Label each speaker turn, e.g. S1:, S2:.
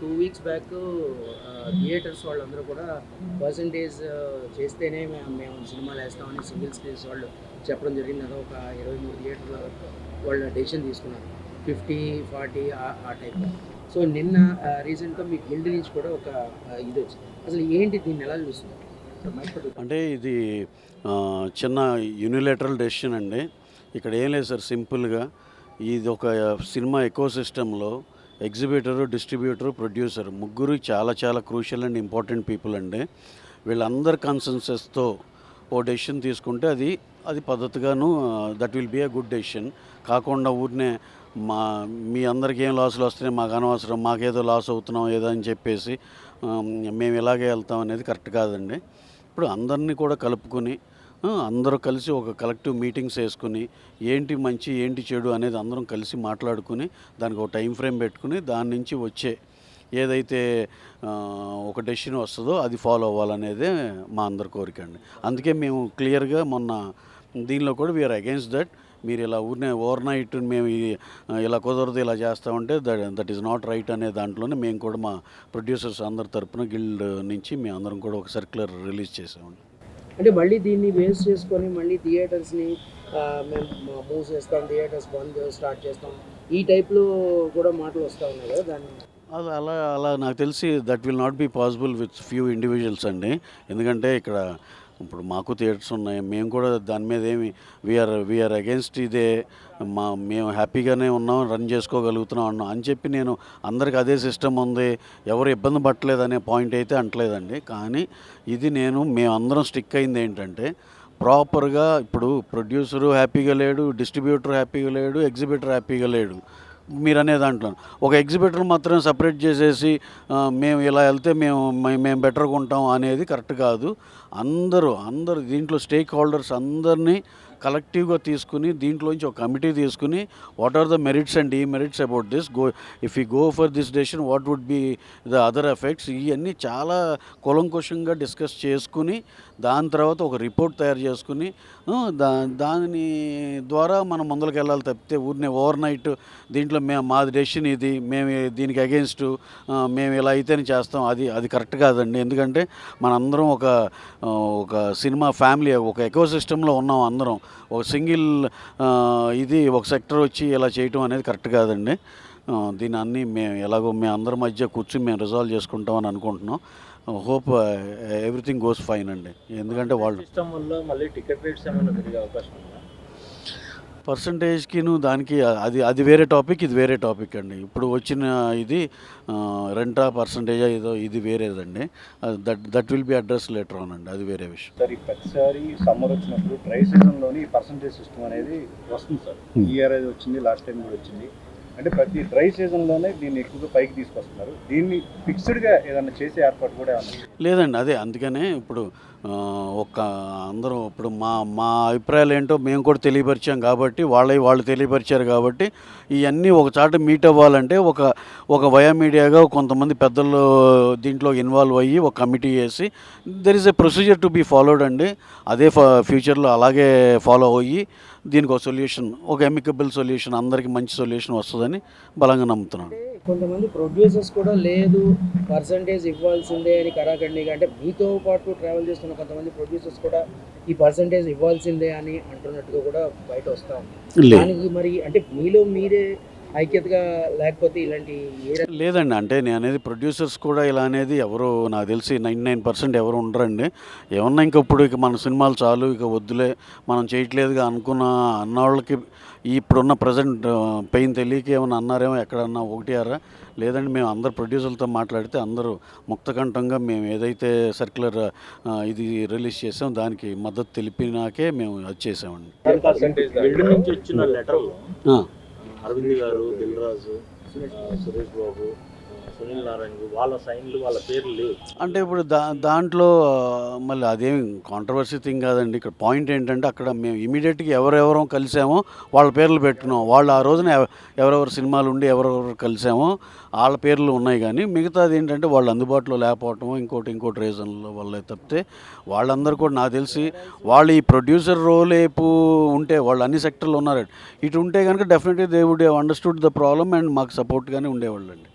S1: 2 weeks back theatres వాళ్ళందరూ కూడా percentage చేస్తేనే మేము సినిమాలు వేస్తామని సింగిల్ స్క్రీన్స్ వాళ్ళు చెప్పడం జరిగింది. అదో ఒక 23 థియేటర్ల వాళ్ళు డెసిషన్ తీసుకున్నారు. 50, 40 ఆ టైప్‌లో. సో నిన్న రీసెంట్‌గా మీ గిల్డ్ నుంచి కూడా ఒక ఇది వచ్చింది. అసలు ఏంటి, దీన్ని ఎలా చూస్తున్నారు?
S2: అంటే ఇది చిన్న యూనిలేటరల్ డెసిషన్ అండి. ఇక్కడ ఏం లేదు సార్, సింపుల్గా ఇది ఒక సినిమా ఎకోసిస్టంలో ఎగ్జిబిటరు, డిస్ట్రిబ్యూటరు, ప్రొడ్యూసర్ ముగ్గురు చాలా చాలా క్రూషియల్ అండ్ ఇంపార్టెంట్ పీపుల్ అండి. వీళ్ళందరి కన్సెన్సస్తో ఓ డెసిషన్ తీసుకుంటే అది పద్ధతిగాను that will be a good decision. కాకుండా ఊరినే మీ అందరికీ ఏం లాసులు వస్తున్నాయి మాకు అనవసరం, మాకేదో లాస్ అవుతున్నాం ఏదో అని చెప్పేసి మేము ఇలాగే వెళ్తాం అనేది కరెక్ట్ కాదండి. ఇప్పుడు అందరినీ కూడా కలుపుకొని అందరూ కలిసి ఒక కలెక్టివ్ మీటింగ్స్ వేసుకుని ఏంటి మంచి ఏంటి చెడు అనేది అందరం కలిసి మాట్లాడుకుని దానికి ఒక టైం ఫ్రేమ్ పెట్టుకుని దాని నుంచి వచ్చే ఏదైతే ఒక డెసిషన్ వస్తుందో అది ఫాలో అవ్వాలనేదే మా అందరి కోరిక అండి. అందుకే మేము క్లియర్గా మొన్న దీనిలో కూడా వీఆర్ అగైన్స్ దట్. మీరు ఇలా ఊరినే ఓవర్ నైట్ మేము ఇలా కుదరదు ఇలా చేస్తామంటే దట్ ఈస్ నాట్ రైట్ అనే దాంట్లోనే మేము కూడా మా ప్రొడ్యూసర్స్ అందరి తరపున గిల్డ్ నుంచి మేము అందరం కూడా ఒక సర్క్యులర్ రిలీజ్ చేసామండి.
S1: అంటే మళ్ళీ దీన్ని బేస్ చేసుకొని మళ్ళీ థియేటర్స్ని మేము మూవ్ చేస్తాం, థియేటర్స్ బంద్ స్టార్ట్ చేస్తాం, ఈ టైప్లో కూడా మాటలు వస్తూ ఉన్నాయి కదా. దాన్ని
S2: అలా నాకు తెలిసి that will not be possible with few individuals అండి. ఎందుకంటే ఇక్కడ ఇప్పుడు మాకు థియేటర్స్ ఉన్నాయి, మేము కూడా దాని మీద ఏమి వీఆర్ అగేన్స్ట్ ఇదే, మేము హ్యాపీగానే ఉన్నాం, రన్ చేసుకోగలుగుతున్నాం అన్నాం అని చెప్పి నేను అందరికి అదే సిస్టమ్ ఉంది, ఎవరు ఇబ్బంది పట్టలేదు అనే పాయింట్ అయితే అంటలేదండి. కానీ ఇది మేమందరం స్టిక్ అయింది ఏంటంటే ప్రాపర్గా ఇప్పుడు ప్రొడ్యూసరు హ్యాపీగా లేడు, డిస్ట్రిబ్యూటర్ హ్యాపీగా లేడు, ఎగ్జిబిటర్ హ్యాపీగా లేడు. మీరు అనే దాంట్లో ఒక ఎగ్జిబిటర్ మాత్రం సపరేట్ చేసేసి మేము ఇలా వెళ్తే మేము బెటర్గా ఉంటాం అనేది కరెక్ట్ కాదు. అందరూ దీంట్లో స్టేక్ హోల్డర్స్ అందరినీ కలెక్టివ్గా తీసుకుని దీంట్లోంచి ఒక కమిటీ తీసుకుని what are the merits and demerits about this, if you go for this decision what would be the other effects, ఇవన్నీ చాలా కూలంకుషంగా డిస్కస్ చేసుకుని దాని తర్వాత ఒక రిపోర్ట్ తయారు చేసుకుని దాని ద్వారా మనం ముందరికి వెళ్ళాలి తప్పితే ఊరినే ఓవర్ నైట్ దీంట్లో మాది డెసిషన్ ఇది, మేము దీనికి అగెన్స్ట్, మేము ఇలా అయితేనే చేస్తాం, అది కరెక్ట్ కాదండి. ఎందుకంటే మనందరం ఒక సినిమా ఫ్యామిలీ, ఒక ఎకోసిస్టంలో ఉన్నాం అందరం. ఒక సింగిల్ ఒక సెక్టర్ వచ్చి ఇలా చేయటం అనేది కరెక్ట్ కాదండి. దీని అన్నీ మేము అందరి మధ్య కూర్చుని మేము రిజాల్వ్ చేసుకుంటామని అనుకుంటున్నాం. హోప్ ఎవ్రీథింగ్ గోస్ ఫైన్ అండి. ఎందుకంటే వాళ్ళు
S3: సిస్టమ్ వల్ల మళ్ళీ టికెట్ రేట్స్ ఏమైనా పెరిగే అవకాశం ఉందా?
S2: పర్సంటేజ్కిను దానికి అది వేరే టాపిక్, ఇది వేరే టాపిక్ అండి. ఇప్పుడు వచ్చిన ఇది రెంటా పర్సంటేజా ఏదో ఇది వేరేదండి. That will be address later on అండి, అది వేరే విషయం.
S3: సార్, ప్రతిసారి సమ్మర్ వచ్చినప్పుడు డ్రై సీజన్లోని పర్సంటేజ్ సిస్టమ్ అనేది వస్తుంది సార్. ఈ ఇయర్ అది వచ్చింది, లాస్ట్ టైం కూడా వచ్చింది. అంటే ప్రతి డ్రై సీజన్లోనే దీన్ని ఎక్కువగా పైకి తీసుకొస్తున్నారు. దీన్ని ఫిక్స్డ్గా ఏదైనా చేసే ఏర్పాటు కూడా ఏమన్నా
S2: లేదండి. అదే అందుకనే ఇప్పుడు అందరూ ఇప్పుడు మా అభిప్రాయాలు ఏంటో మేము కూడా తెలియపరిచాం కాబట్టి వాళ్ళు తెలియపరిచారు కాబట్టి ఇవన్నీ ఒక చాట మీట్ అవ్వాలంటే ఒక వయా మీడియాగా కొంతమంది పెద్దలు దీంట్లో ఇన్వాల్వ్ అయ్యి ఒక కమిటీ చేసి there is a procedure to be followed అండి. అదే ఫ్యూచర్లో అలాగే ఫాలో అయ్యి దీనికి ఒక సొల్యూషన్, ఒక ఎమికబుల్ సొల్యూషన్, అందరికీ మంచి సొల్యూషన్ వస్తుందని బలంగా నమ్ముతున్నాను.
S1: కొంతమంది ప్రొడ్యూసర్స్ కూడా లేదు పర్సంటేజ్ ఇవ్వాల్సిందే అని కరాఖండిగా, అంటే మీతో పాటు ట్రావెల్ చేస్తున్న కొంతమంది ప్రొడ్యూసర్స్ కూడా ఈ పర్సంటేజ్ ఇవ్వాల్సిందే అని అంటున్నట్టుగా కూడా బయట వస్తూ ఉంది. దానికి మరి అంటే మీలో మీరే ఐక్యతగా లేకపోతే ఇలాంటి
S2: లేదండి. అంటే నేను అనేది ప్రొడ్యూసర్స్ కూడా ఇలా అనేది ఎవరు నాకు తెలిసి 99% ఎవరు ఉండరండి. ఏమన్నా ఇక మన సినిమాలు చాలు, ఇక వద్దులే మనం చేయట్లేదుగా అన్నవాళ్ళకి ఇప్పుడున్న ప్రజెంట్ పెయిన్ తెలియక ఏమన్నా అన్నారేమో ఎక్కడన్నా ఒకటియారా. లేదండి, మేము అందరు ప్రొడ్యూసర్లతో మాట్లాడితే అందరూ ముక్తకంఠంగా మేము ఏదైతే సర్క్యులర్ ఇది రిలీజ్ చేసాం దానికి మద్దతు తెలిపినాకే మేము అది చేసామండి.
S3: అరవింద్ గారు, దిల్ రాజు, సురేష్ బాబు, సునీల్ నారాయణ వాళ్ళ సైన్లు, వాళ్ళ పేర్లు లేవు.
S2: అంటే ఇప్పుడు దాంట్లో మళ్ళీ అదేమి కాంట్రవర్సీ థింగ్ కాదండి. ఇక్కడ పాయింట్ ఏంటంటే అక్కడ మేము ఇమీడియట్గా ఎవరెవరో కలిసామో వాళ్ళ పేర్లు పెట్టుకున్నాం. వాళ్ళు ఆ రోజున ఎవరెవరు సినిమాలు ఉండి ఎవరెవరు కలిసామో వాళ్ళ పేర్లు ఉన్నాయి. కానీ మిగతాది ఏంటంటే వాళ్ళు అందుబాటులో లేకపోవటం ఇంకోటి రీజన్ల వల్ల తప్పితే వాళ్ళందరూ కూడా నాకు తెలిసి వాళ్ళు ఈ ప్రొడ్యూసర్ రోల్ వైపు ఉంటే వాళ్ళు అన్ని సెక్టర్లు ఉన్నారు. ఇటు ఉంటే కనుక definitely they would have understood the problem and మాకు సపోర్ట్గానే ఉండేవాళ్ళు అండి.